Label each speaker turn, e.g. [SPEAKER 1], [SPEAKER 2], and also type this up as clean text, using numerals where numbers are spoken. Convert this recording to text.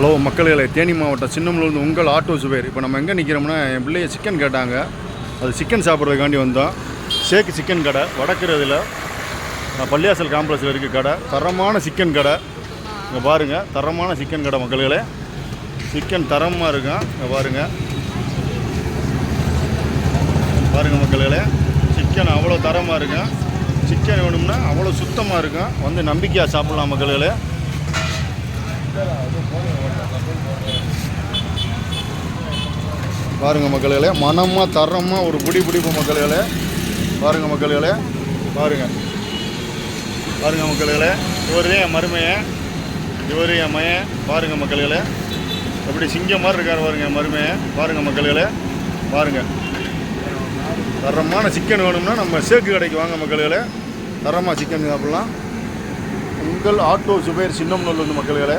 [SPEAKER 1] Hello மக்களே, தேனி மாவட்டம் சின்னமனூர்லேருந்து உங்கள் ஆட்டோ சுபேர். இப்போ நம்ம எங்கே நிற்கிறோம்னா, என் பிள்ளைய சிக்கன் கேட்டாங்க. அது சிக்கன் சாப்பிட்றதுக்காண்டி வந்தோம். ஷேக் சிக்கன் கடை வடக்கிறதுல பள்ளியாசல் காம்ப்ளெக்ஸில் இருக்குது கடை. தரமான சிக்கன் கடை. இங்கே பாருங்கள், தரமான சிக்கன் கடை மக்களே. சிக்கன் தரமாக இருக்கும். இங்கே பாருங்கள் பாருங்கள் மக்களே, சிக்கன் அவ்வளோ தரமாக இருக்கும். சிக்கன் வேணும்னா அவ்வளோ சுத்தமாக இருக்கும். வந்து நம்பிக்கையாக சாப்பிட்லாம் மக்களே. பாருங்கள் மக்களே, மனமாக தரமாக ஒரு பிடிப்பு மக்களே. பாருங்கள் மக்களே, பாருங்கள் மக்களே. இவர் என் மருமையன், இவர் என் மயன். பாருங்கள் மக்களே, எப்படி சிங்கம் மாதிரி இருக்கார் பாருங்க என் மருமையன். பாருங்கள் மக்களே, பாருங்கள். தரமான சிக்கன் வேணும்னா நம்ம ஷேக்கு கடைக்கு வாங்க மக்களே. தரமாக சிக்கன் சாப்பிட்லாம். உங்கள் ஆட்டோ சுபேர் சின்னமனூர்லேருந்து மக்களே.